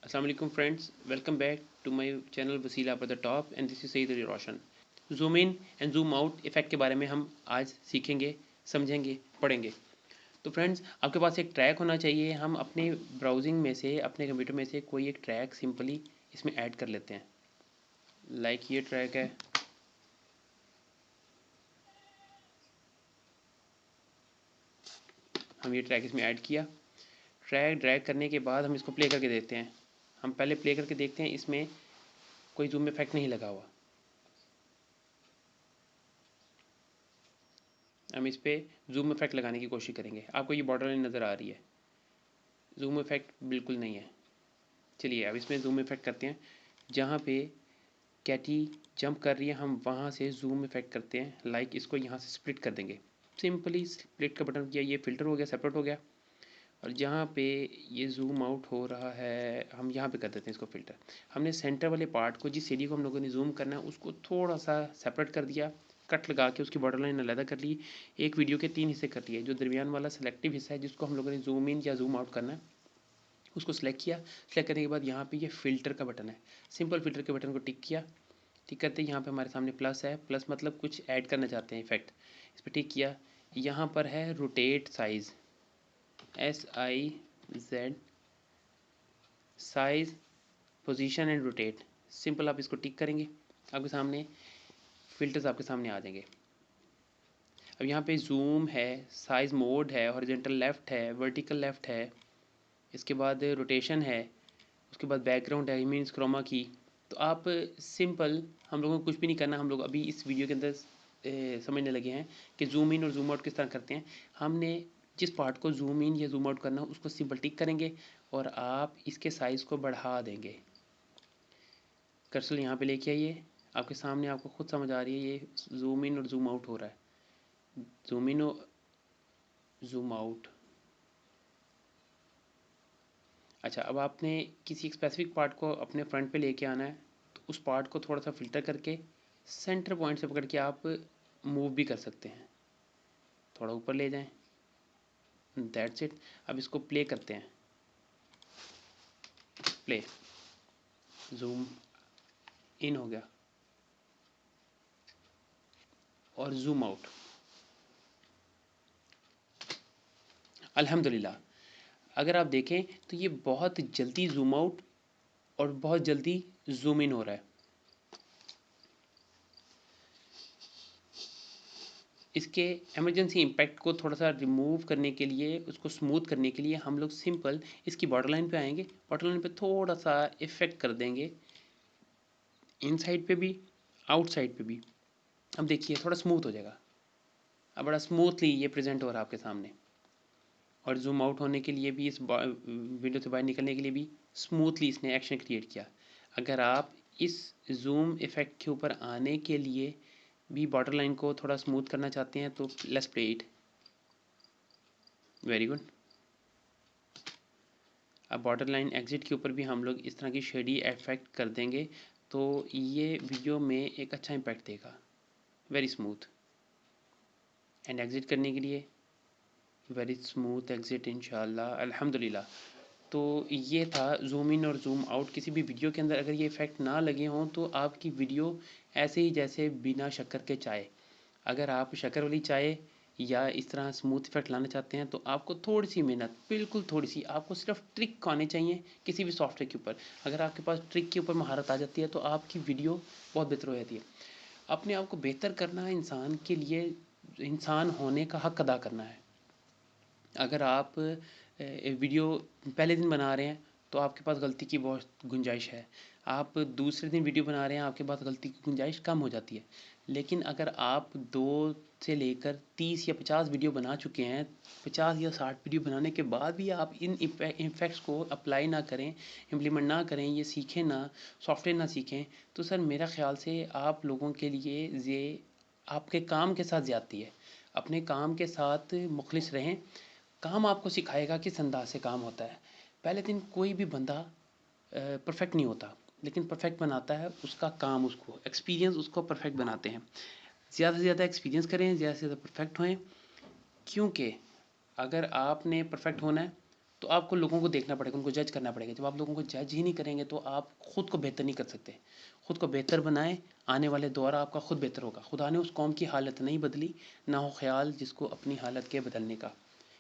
अस्सलाम वालेकुम friends, welcome back to my channel Wasila पर the top and this is Syed Ali Roshan. Zoom in and zoom out effect के बारे में हम आज सीखेंगे, समझेंगे, पढ़ेंगे। तो फ्रेंड्स, आपके पास एक ट्रैक होना चाहिए। हम अपने ब्राउजिंग में से, अपने कंप्यूटर में से कोई एक ट्रैक सिंपली इसमें ऐड कर लेते हैं। लाइक ये ट्रैक है, हम ये ट्रैक इसमें ऐड किया। ट्रैक ड्रैग करने के बाद हम इसको प्ले करके देखते हैं। हम पहले प्ले करके देखते हैं, इसमें कोई जूम इफेक्ट नहीं लगा हुआ। हम इस पर जूम इफेक्ट लगाने की कोशिश करेंगे। आपको ये बॉर्डर लाइन नज़र आ रही है, जूम इफेक्ट बिल्कुल नहीं है। चलिए अब इसमें जूम इफेक्ट करते हैं। जहाँ पे कैटी जंप कर रही है, हम वहाँ से जूम इफेक्ट करते हैं। लाइक इसको यहाँ से स्प्लिट कर देंगे। सिंपली स्प्लिट का बटन किया, ये फिल्टर हो गया, सेपरेट हो गया। और जहाँ पे ये जूम आउट हो रहा है, हम यहाँ पे कर देते हैं इसको फिल्टर। हमने सेंटर वाले पार्ट को, जिस एरिया को हम लोगों ने जूम करना है, उसको थोड़ा सा सेपरेट कर दिया। कट लगा के उसकी बॉर्डर लाइन अलग कर ली। एक वीडियो के 3 हिस्से कर लिए। जो दरमियान वाला सेलेक्टिव हिस्सा है, जिसको हम लोगों ने जूम इन या जूम आउट करना है, उसको सेलेक्ट किया। सेलेक्ट करने के बाद यहाँ पे ये फ़िल्टर का बटन है, सिंपल फ़िल्टर के बटन को टिक किया। टिक करते यहाँ पे हमारे सामने प्लस है, प्लस मतलब कुछ ऐड करना चाहते हैं इफेक्ट। इस पर टिक किया। यहाँ पर है rotate size, SIZ, size, position and rotate. Simple आप इसको टिक करेंगे, आपके सामने फ़िल्टर्स आपके सामने आ जाएंगे। अब यहाँ पे जूम है, साइज़ मोड है, हॉरिजॉन्टल लेफ़्ट है, वर्टिकल लेफ़्ट है, इसके बाद रोटेशन है, उसके बाद बैकग्राउंड है, मीन्स क्रोमा की। तो आप सिंपल, हम लोगों को कुछ भी नहीं करना। हम लोग अभी इस वीडियो के अंदर समझने लगे हैं कि जूम इन और जूम आउट किस तरह करते हैं। हमने जिस पार्ट को जूम इन या जूम आउट करना है, उसको सिंपल टिक करेंगे और आप इसके साइज़ को बढ़ा देंगे। कर्सर यहाँ पे लेके आइए, आपके सामने आपको खुद समझ आ रही है ये जूम इन और जूम आउट हो रहा है। जूम इन और जूम आउट। अच्छा, अब आपने किसी एक स्पेसिफिक पार्ट को अपने फ्रंट पे लेके आना है, तो उस पार्ट को थोड़ा सा फ़िल्टर करके सेंटर पॉइंट से पकड़ के आप मूव भी कर सकते हैं। थोड़ा ऊपर ले जाएं, दैट्स इट। अब इसको प्ले करते हैं। प्ले, जूम इन हो गया और जूम आउट। अल्हम्दुलिल्लाह, अगर आप देखें तो ये बहुत जल्दी जूम आउट और बहुत जल्दी जूम इन हो रहा है। इसके इमरजेंसी इम्पैक्ट को थोड़ा सा रिमूव करने के लिए, उसको स्मूथ करने के लिए, हम लोग सिंपल इसकी बॉर्डर लाइन पे आएंगे। बॉर्डर लाइन पे थोड़ा सा इफेक्ट कर देंगे, इन साइड पे भी, आउट साइड पे भी। अब देखिए थोड़ा स्मूथ हो जाएगा। अब बड़ा स्मूथली ये प्रेजेंट हो रहा है आपके सामने। और जूम आउट होने के लिए भी, इस विंडो से बाहर निकलने के लिए भी स्मूथली इसने एक्शन क्रिएट किया। अगर आप इस जूम इफेक्ट के ऊपर आने के लिए भी बॉर्डर लाइन को थोड़ा स्मूथ करना चाहते हैं, तो let's play it. Very good. अब बॉर्डर लाइन एग्जिट के ऊपर भी हम लोग इस तरह की शेडी इफेक्ट कर देंगे, तो ये वीडियो में एक अच्छा इम्पैक्ट देगा। Very smooth. एंड एग्जिट करने के लिए वेरी स्मूथ एग्जिट इंशाल्लाह, अल्हम्दुलिल्लाह। तो ये था जूम इन और जूम आउट। किसी भी वीडियो के अंदर अगर ये इफ़ेक्ट ना लगे हों, तो आपकी वीडियो ऐसे ही जैसे बिना शक्कर के चाय। अगर आप शक्कर वाली चाय या इस तरह स्मूथ इफेक्ट लाना चाहते हैं, तो आपको थोड़ी सी मेहनत, बिल्कुल थोड़ी सी, आपको सिर्फ ट्रिक आने चाहिए किसी भी सॉफ्टवेयर के ऊपर। अगर आपके पास ट्रिक के ऊपर महारत आ जाती है, तो आपकी वीडियो बहुत बेहतर हो जाती है। अपने आप को बेहतर करना है, इंसान के लिए इंसान होने का हक अदा करना है। अगर आप वीडियो पहले दिन बना रहे हैं, तो आपके पास गलती की बहुत गुंजाइश है। आप दूसरे दिन वीडियो बना रहे हैं, आपके पास गलती की गुंजाइश कम हो जाती है। लेकिन अगर आप 2 से लेकर 30 या 50 वीडियो बना चुके हैं, 50 या 60 वीडियो बनाने के बाद भी आप इन इफ़ेक्ट्स को अप्लाई ना करें, इम्प्लीमेंट ना करें, ये सीखें ना, सॉफ्टवेयर ना सीखें, तो सर मेरा ख़्याल से आप लोगों के लिए ये आपके काम के साथ ज़्यादती है। अपने काम के साथ मुखलिस रहें। काम आपको सिखाएगा किस अंदाज से काम होता है। पहले दिन कोई भी बंदा परफेक्ट नहीं होता, लेकिन परफेक्ट बनाता है उसका काम, उसको एक्सपीरियंस उसको परफेक्ट बनाते हैं। ज़्यादा से ज़्यादा एक्सपीरियंस करें, ज़्यादा से ज़्यादा परफेक्ट होएं। क्योंकि अगर आपने परफेक्ट होना है, तो आपको लोगों को देखना पड़ेगा, उनको जज करना पड़ेगा। जब आप लोगों को जज ही नहीं करेंगे तो आप खुद को बेहतर नहीं कर सकते। खुद को बेहतर बनाएं, आने वाले दौर आपका खुद बेहतर होगा। खुदा ने उस कौम की हालत नहीं बदली, ना हो ख्याल जिसको अपनी हालत के बदलने का।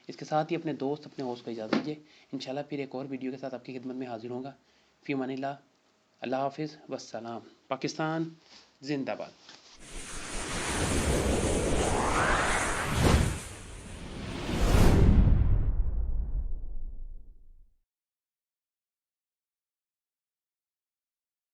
इसके साथ ही अपने दोस्त, अपने होस्ट को इजाज़त दीजिए। इंशाल्लाह फिर एक और वीडियो के साथ आपकी खिदमत में हाजिर होगा। फ़ी अमानिल्लाह, अल्लाह हाफ़िज़, वस्सलाम। पाकिस्तान जिंदाबाद।